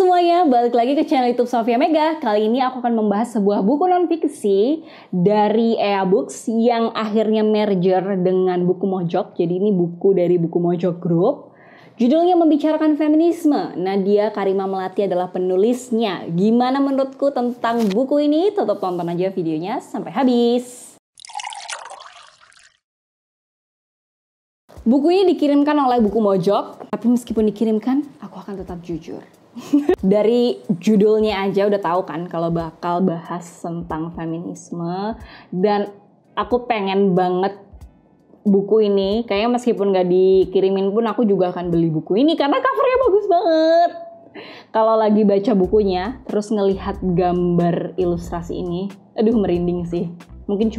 semuanya, balik lagi ke channel YouTube Sofia Mega. Kali ini aku akan membahas sebuah buku non-fiksi dari EA Books yang akhirnya merger dengan buku Mojok. Jadi ini buku dari buku Mojok Group. Judulnya membicarakan feminisme. Nadia Karima Melati adalah penulisnya. Gimana menurutku tentang buku ini? Tetap tonton aja videonya sampai habis. Buku ini dikirimkan oleh buku Mojok, tapi meskipun dikirimkan, aku akan tetap jujur. Dari judulnya aja udah tahu kan kalau bakal bahas tentang feminisme, dan aku pengen banget buku ini. Kayaknya meskipun gak dikirimin pun aku juga akan beli buku ini karena covernya bagus banget. Kalau lagi baca bukunya terus ngelihat gambar ilustrasi ini, aduh merinding sih. Mungkin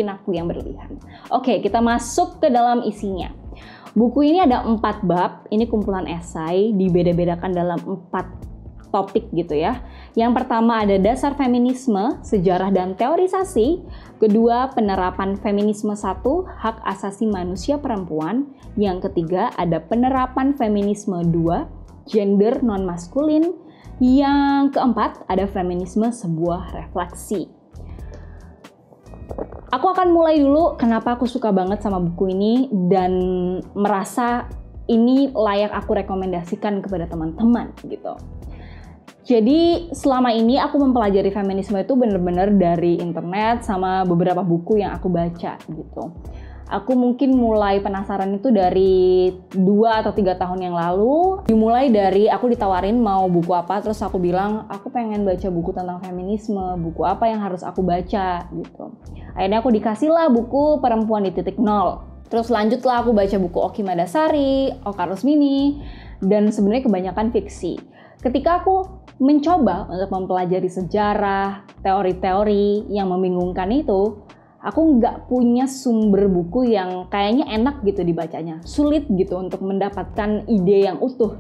aku yang berlebihan. Oke, kita masuk ke dalam isinya. Buku ini ada 4 bab, ini kumpulan esai, dibeda-bedakan dalam 4 topik gitu ya. Yang pertama ada dasar feminisme, sejarah dan teorisasi. Kedua, penerapan feminisme 1, hak asasi manusia perempuan. Yang ketiga ada penerapan feminisme 2, gender non-maskulin. Yang keempat ada feminisme sebuah refleksi. Aku akan mulai dulu kenapa aku suka banget sama buku ini dan merasa ini layak aku rekomendasikan kepada teman-teman gitu. Jadi selama ini aku mempelajari feminisme itu bener-bener dari internet sama beberapa buku yang aku baca gitu. Aku mungkin mulai penasaran itu dari 2 atau 3 tahun yang lalu. Dimulai dari aku ditawarin mau buku apa, terus aku bilang aku pengen baca buku tentang feminisme, buku apa yang harus aku baca gitu. Akhirnya aku dikasih lah buku Perempuan di Titik Nol. Terus lanjutlah aku baca buku Oki Madasari, Oka Rusmini, dan sebenarnya kebanyakan fiksi. Ketika aku mencoba untuk mempelajari sejarah, teori-teori yang membingungkan itu, aku nggak punya sumber buku yang kayaknya enak gitu dibacanya. Sulit gitu untuk mendapatkan ide yang utuh.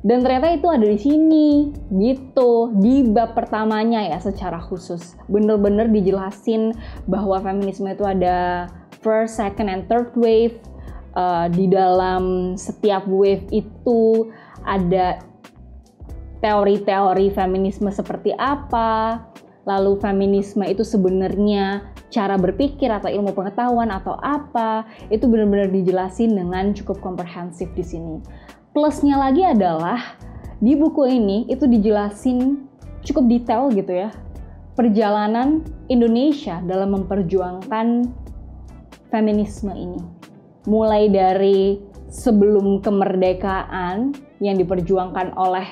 Dan ternyata itu ada di sini gitu. Di bab pertamanya ya secara khusus. Bener-bener dijelasin bahwa feminisme itu ada first, second, and third wave. Di dalam setiap wave itu ada teori-teori feminisme seperti apa. Lalu feminisme itu sebenarnya cara berpikir atau ilmu pengetahuan atau apa, itu benar-benar dijelasin dengan cukup komprehensif di sini. Plusnya lagi adalah di buku ini itu dijelasin cukup detail gitu ya, perjalanan Indonesia dalam memperjuangkan feminisme ini. Mulai dari sebelum kemerdekaan yang diperjuangkan oleh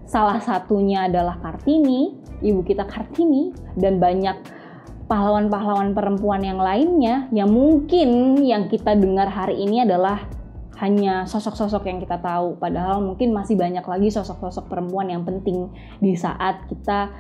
salah satunya adalah Kartini, ibu kita Kartini, dan banyak pahlawan-pahlawan perempuan yang lainnya yang mungkin yang kita dengar hari ini adalah hanya sosok-sosok yang kita tahu, padahal mungkin masih banyak lagi sosok-sosok perempuan yang penting di saat kita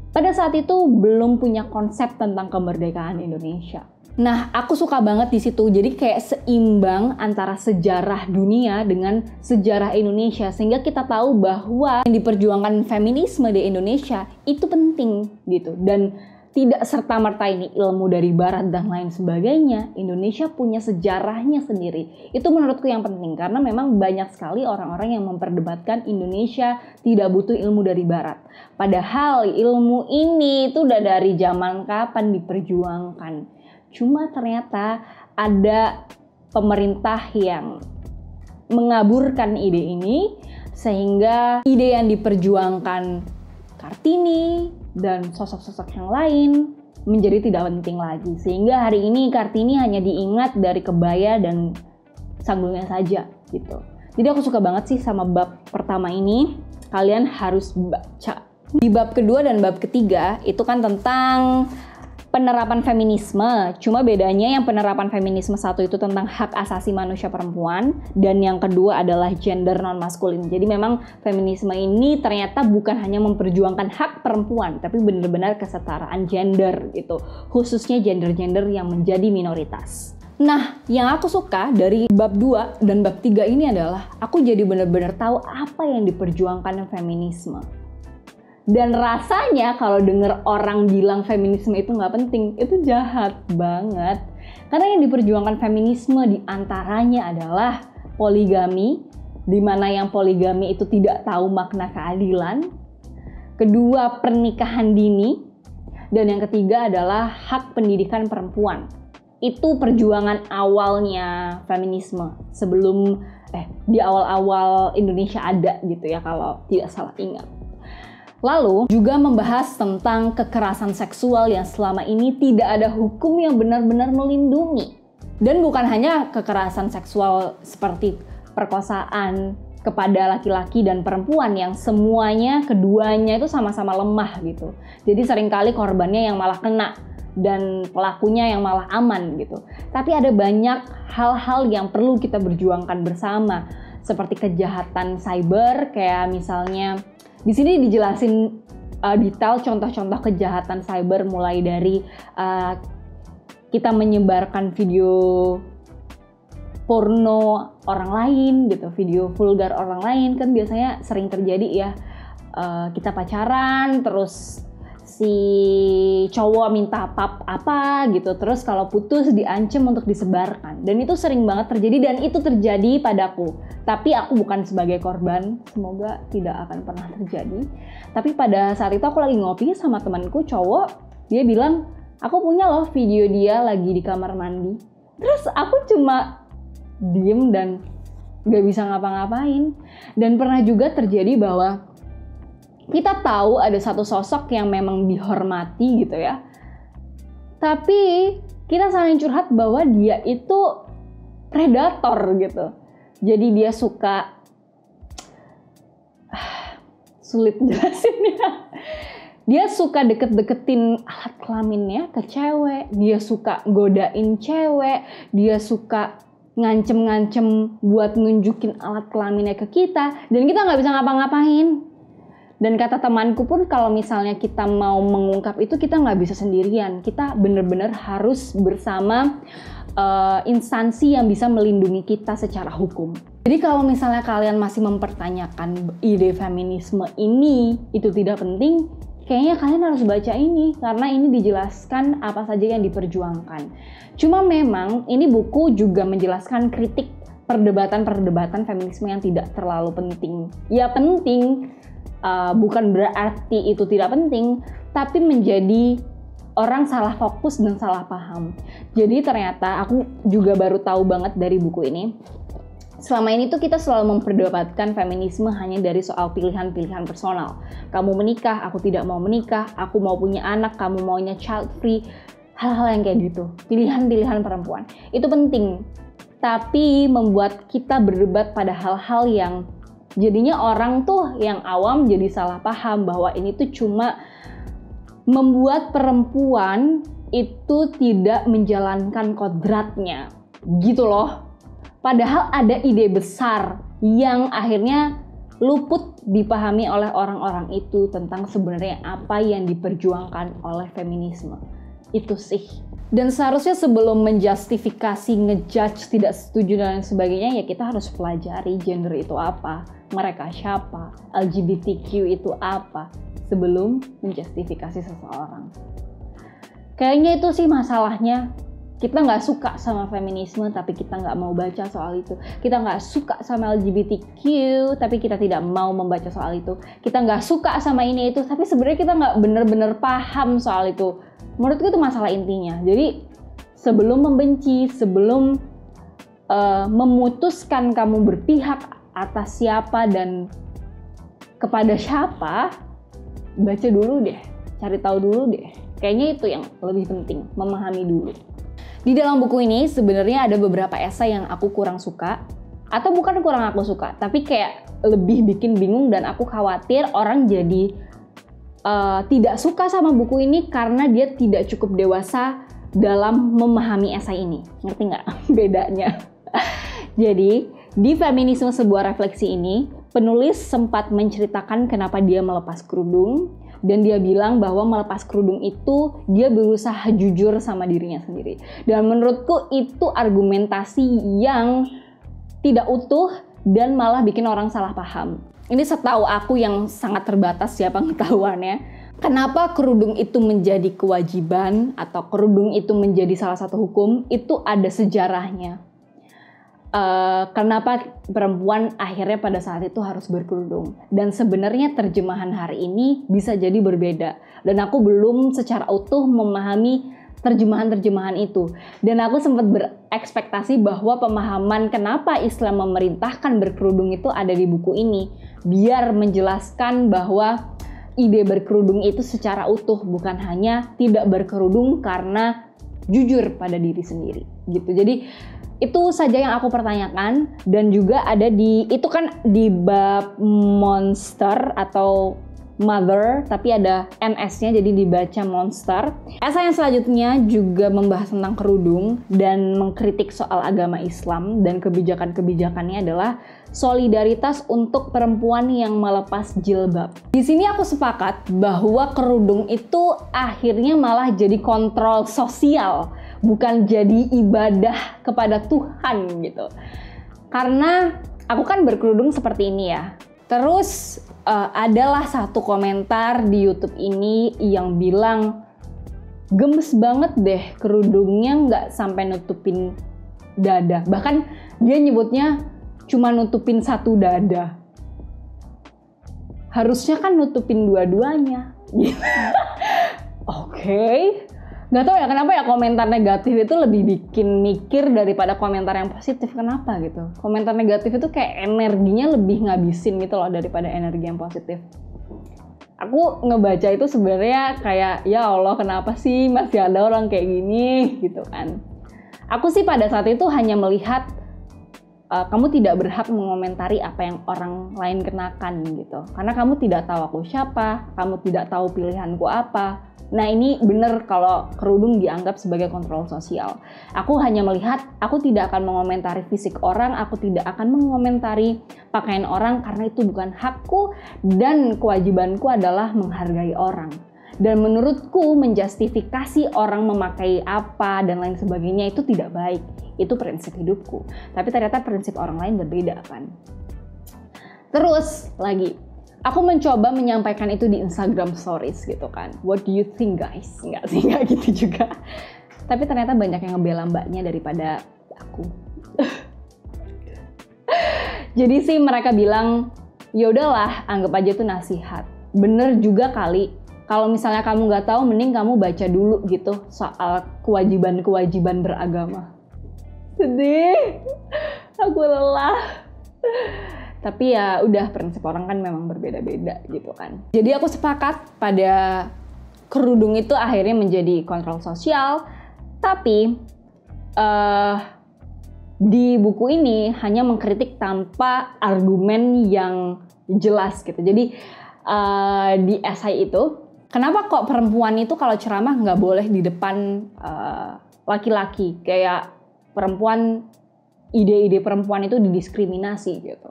pada saat itu belum punya konsep tentang kemerdekaan Indonesia. Nah, aku suka banget di situ. Jadi kayak seimbang antara sejarah dunia dengan sejarah Indonesia, sehingga kita tahu bahwa yang diperjuangkan feminisme di Indonesia itu penting gitu, dan tidak serta-merta ini ilmu dari barat dan lain sebagainya. Indonesia punya sejarahnya sendiri. Itu menurutku yang penting karena memang banyak sekali orang-orang yang memperdebatkan Indonesia tidak butuh ilmu dari barat. Padahal ilmu ini itu udah dari zaman kapan diperjuangkan. Cuma ternyata ada pemerintah yang mengaburkan ide ini sehingga ide yang diperjuangkan Kartini dan sosok-sosok yang lain menjadi tidak penting lagi. Sehingga hari ini Kartini hanya diingat dari kebaya dan sanggulnya saja gitu. Jadi aku suka banget sih sama bab pertama ini. Kalian harus baca. Di bab kedua dan bab ketiga itu kan tentang penerapan feminisme. Cuma bedanya yang penerapan feminisme 1 itu tentang hak asasi manusia perempuan, dan yang kedua adalah gender non-maskulin. Jadi memang feminisme ini ternyata bukan hanya memperjuangkan hak perempuan, tapi benar-benar kesetaraan gender gitu. Khususnya gender-gender yang menjadi minoritas. Nah, yang aku suka dari bab 2 dan bab 3 ini adalah aku jadi benar-benar tahu apa yang diperjuangkan feminisme. Dan rasanya kalau denger orang bilang feminisme itu nggak penting, itu jahat banget. Karena yang diperjuangkan feminisme diantaranya adalah poligami, di mana yang poligami itu tidak tahu makna keadilan. Kedua, pernikahan dini. Dan yang ketiga adalah hak pendidikan perempuan. Itu perjuangan awalnya feminisme sebelum di awal-awal Indonesia ada gitu ya, kalau tidak salah ingat. Lalu juga membahas tentang kekerasan seksual yang selama ini tidak ada hukum yang benar-benar melindungi. Dan bukan hanya kekerasan seksual seperti perkosaan kepada laki-laki dan perempuan yang semuanya, keduanya itu sama-sama lemah gitu. Jadi seringkali korbannya yang malah kena dan pelakunya yang malah aman gitu. Tapi ada banyak hal-hal yang perlu kita berjuangkan bersama, seperti kejahatan cyber, kayak misalnya di sini dijelasin detail contoh-contoh kejahatan cyber, mulai dari kita menyebarkan video porno orang lain gitu, video vulgar orang lain, kan biasanya sering terjadi ya. Kita pacaran terus si cowok minta pap apa gitu, terus kalau putus diancem untuk disebarkan, dan itu sering banget terjadi, dan itu terjadi padaku. Tapi aku bukan sebagai korban, semoga tidak akan pernah terjadi. Tapi pada saat itu aku lagi ngopi sama temanku cowok, dia bilang aku punya loh video dia lagi di kamar mandi. Terus aku cuma diem dan gak bisa ngapa-ngapain. Dan pernah juga terjadi bahwa kita tahu ada satu sosok yang memang dihormati gitu ya, tapi kita saling curhat bahwa dia itu predator gitu. Jadi dia suka sulit jelasinnya. Dia suka deket-deketin alat kelaminnya ke cewek, dia suka godain cewek, dia suka ngancem-ngancem buat nunjukin alat kelaminnya ke kita, dan kita nggak bisa ngapa-ngapain. Dan kata temanku pun, kalau misalnya kita mau mengungkap itu, kita nggak bisa sendirian, kita bener-bener harus bersama instansi yang bisa melindungi kita secara hukum. Jadi kalau misalnya kalian masih mempertanyakan ide feminisme ini itu tidak penting, kayaknya kalian harus baca ini, karena ini dijelaskan apa saja yang diperjuangkan. Cuma memang ini buku juga menjelaskan kritik perdebatan-perdebatan feminisme yang tidak terlalu penting. Ya penting, bukan berarti itu tidak penting, tapi menjadi orang salah fokus dan salah paham. Jadi ternyata aku juga baru tahu banget dari buku ini, selama ini tuh kita selalu memperdebatkan feminisme hanya dari soal pilihan-pilihan personal. Kamu menikah, aku tidak mau menikah, aku mau punya anak, kamu maunya child free, hal-hal yang kayak gitu. Pilihan-pilihan perempuan. Itu penting. Tapi membuat kita berdebat pada hal-hal yang jadinya orang tuh yang awam jadi salah paham bahwa ini tuh cuma membuat perempuan itu tidak menjalankan kodratnya. Gitu loh. Padahal ada ide besar yang akhirnya luput dipahami oleh orang-orang itu tentang sebenarnya apa yang diperjuangkan oleh feminisme. Itu sih. Dan seharusnya sebelum menjustifikasi, ngejudge, tidak setuju dan lain sebagainya, ya kita harus pelajari gender itu apa, mereka siapa, LGBTQ itu apa, sebelum menjustifikasi seseorang. Kayaknya itu sih masalahnya. Kita nggak suka sama feminisme, tapi kita nggak mau baca soal itu. Kita nggak suka sama LGBTQ, tapi kita tidak mau membaca soal itu. Kita nggak suka sama ini itu, tapi sebenarnya kita nggak bener-bener paham soal itu. Menurutku itu masalah intinya. Jadi sebelum membenci, sebelum memutuskan kamu berpihak atas siapa dan kepada siapa, baca dulu deh, cari tahu dulu deh. Kayaknya itu yang lebih penting, memahami dulu. Di dalam buku ini sebenarnya ada beberapa esai yang aku kurang suka, atau bukan kurang aku suka, tapi kayak lebih bikin bingung dan aku khawatir orang jadi tidak suka sama buku ini karena dia tidak cukup dewasa dalam memahami esai ini. Ngerti nggak bedanya? Jadi di Feminisme Sebuah Refleksi ini, penulis sempat menceritakan kenapa dia melepas kerudung. Dan dia bilang bahwa melepas kerudung itu dia berusaha jujur sama dirinya sendiri. Dan menurutku itu argumentasi yang tidak utuh dan malah bikin orang salah paham. Ini setahu aku yang sangat terbatas ya pengetahuannya. Kenapa kerudung itu menjadi kewajiban atau kerudung itu menjadi salah satu hukum, itu ada sejarahnya. kenapa perempuan akhirnya pada saat itu harus berkerudung. Dan sebenarnya terjemahan hari ini bisa jadi berbeda. Dan aku belum secara utuh memahami terjemahan-terjemahan itu. Dan aku sempat berekspektasi bahwa pemahaman kenapa Islam memerintahkan berkerudung itu ada di buku ini. Biar menjelaskan bahwa ide berkerudung itu secara utuh, bukan hanya tidak berkerudung karena jujur pada diri sendiri gitu. Jadi itu saja yang aku pertanyakan. Dan juga ada itu kan di bab monster atau mother, tapi ada NS-nya jadi dibaca monster. Esai yang selanjutnya juga membahas tentang kerudung dan mengkritik soal agama Islam, dan kebijakan-kebijakannya adalah solidaritas untuk perempuan yang melepas jilbab. Di sini aku sepakat bahwa kerudung itu akhirnya malah jadi kontrol sosial, bukan jadi ibadah kepada Tuhan gitu. Karena aku kan berkerudung seperti ini ya. Terus adalah satu komentar di YouTube ini yang bilang, gemes banget deh kerudungnya nggak sampai nutupin dada. Bahkan dia nyebutnya cuma nutupin satu dada. Harusnya kan nutupin dua-duanya. Oke. Nggak tahu ya kenapa ya komentar negatif itu lebih bikin mikir daripada komentar yang positif. Kenapa gitu? Komentar negatif itu kayak energinya lebih ngabisin gitu loh daripada energi yang positif. Aku ngebaca itu sebenarnya kayak, ya Allah kenapa sih masih ada orang kayak gini gitu kan. Aku sih pada saat itu hanya melihat kamu tidak berhak mengomentari apa yang orang lain kenakan gitu. Karena kamu tidak tahu aku siapa, kamu tidak tahu pilihanku apa. Nah ini bener kalau kerudung dianggap sebagai kontrol sosial. Aku hanya melihat, aku tidak akan mengomentari fisik orang, aku tidak akan mengomentari pakaian orang karena itu bukan hakku, dan kewajibanku adalah menghargai orang. Dan menurutku menjustifikasi orang memakai apa dan lain sebagainya itu tidak baik. Itu prinsip hidupku. Tapi ternyata prinsip orang lain berbeda kan. Terus lagi, aku mencoba menyampaikan itu di Instagram Stories gitu kan. What do you think guys? Enggak sih, enggak gitu juga. Tapi ternyata banyak yang ngebela mbaknya daripada aku. Jadi sih mereka bilang, ya udahlah, anggap aja itu nasihat. Bener juga kali. Kalau misalnya kamu nggak tahu, mending kamu baca dulu gitu soal kewajiban-kewajiban beragama. Sedih, aku lelah. Tapi ya udah, prinsip orang kan memang berbeda-beda gitu kan. Jadi aku sepakat pada kerudung itu akhirnya menjadi kontrol sosial. Tapi di buku ini hanya mengkritik tanpa argumen yang jelas gitu. Jadi di esai itu, kenapa kok perempuan itu kalau ceramah nggak boleh di depan laki-laki? Kayak perempuan, ide-ide perempuan itu didiskriminasi gitu.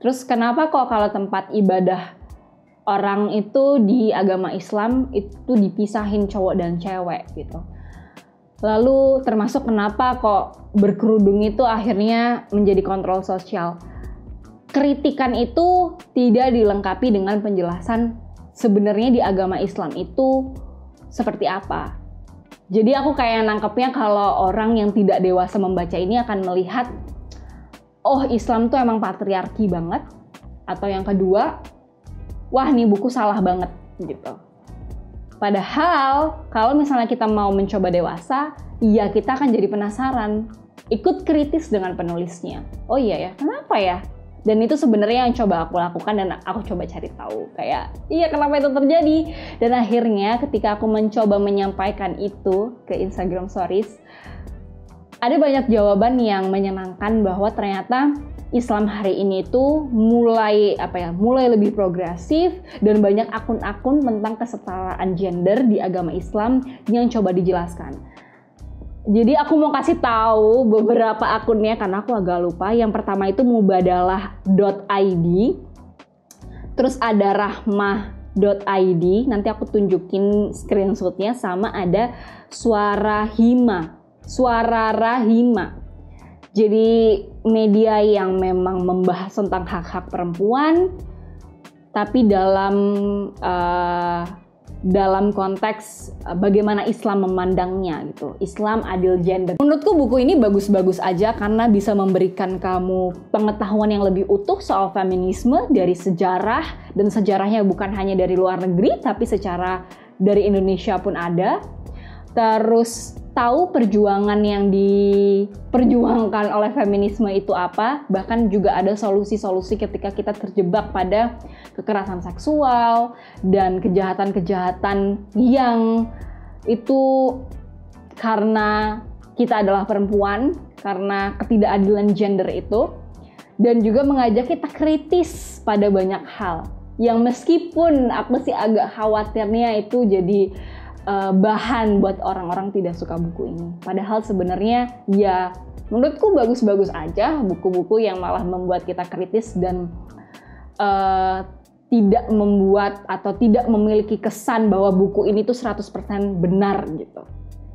Terus kenapa kok kalau tempat ibadah orang itu di agama Islam itu dipisahin cowok dan cewek gitu. Lalu termasuk kenapa kok berkerudung itu akhirnya menjadi kontrol sosial. Kritikan itu tidak dilengkapi dengan penjelasan sebenarnya di agama Islam itu seperti apa. Jadi aku kayak nangkepnya kalau orang yang tidak dewasa membaca ini akan melihat, oh Islam tuh emang patriarki banget. Atau yang kedua, wah nih buku salah banget gitu. Padahal kalau misalnya kita mau mencoba dewasa, ya kita akan jadi penasaran. Ikut kritis dengan penulisnya. Oh iya ya, kenapa ya? Dan itu sebenarnya yang coba aku lakukan dan aku coba cari tahu. Kayak, iya kenapa itu terjadi? Dan akhirnya ketika aku mencoba menyampaikan itu ke Instagram Stories, ada banyak jawaban yang menyenangkan bahwa ternyata Islam hari ini itu mulai lebih progresif, dan banyak akun-akun tentang kesetaraan gender di agama Islam yang coba dijelaskan. Jadi aku mau kasih tahu beberapa akunnya karena aku agak lupa. Yang pertama itu mubadalah.id, terus ada rahmah.id, nanti aku tunjukin screenshotnya, sama ada Suara Rahima. Jadi media yang memang membahas tentang hak-hak perempuan, tapi dalam dalam konteks bagaimana Islam memandangnya gitu. Islam adil gender. Menurutku buku ini bagus-bagus aja karena bisa memberikan kamu pengetahuan yang lebih utuh soal feminisme dari sejarah, dan sejarahnya bukan hanya dari luar negeri tapi secara dari Indonesia pun ada. Terus tahu perjuangan yang diperjuangkan oleh feminisme itu apa, bahkan juga ada solusi-solusi ketika kita terjebak pada kekerasan seksual dan kejahatan-kejahatan yang itu karena kita adalah perempuan, karena ketidakadilan gender itu, dan juga mengajak kita kritis pada banyak hal yang meskipun aku sih agak khawatirnya itu jadi bahan buat orang-orang tidak suka buku ini. Padahal sebenarnya ya menurutku bagus-bagus aja buku-buku yang malah membuat kita kritis dan tidak membuat atau tidak memiliki kesan bahwa buku ini tuh 100% benar gitu.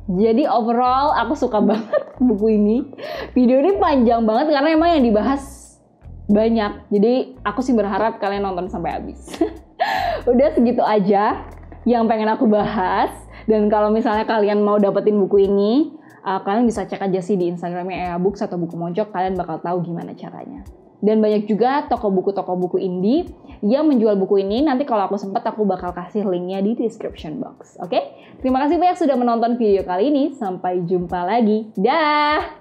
Jadi overall aku suka banget buku ini. Video ini panjang banget karena emang yang dibahas banyak. Jadi aku sih berharap kalian nonton sampai habis. Udah segitu aja yang pengen aku bahas. Dan kalau misalnya kalian mau dapetin buku ini, kalian bisa cek aja sih di Instagramnya Ea Books atau Buku Mojok, kalian bakal tahu gimana caranya. Dan banyak juga toko buku indie yang menjual buku ini. Nanti kalau aku sempat aku bakal kasih linknya di description box. Oke? Terima kasih banyak sudah menonton video kali ini. Sampai jumpa lagi. Dah!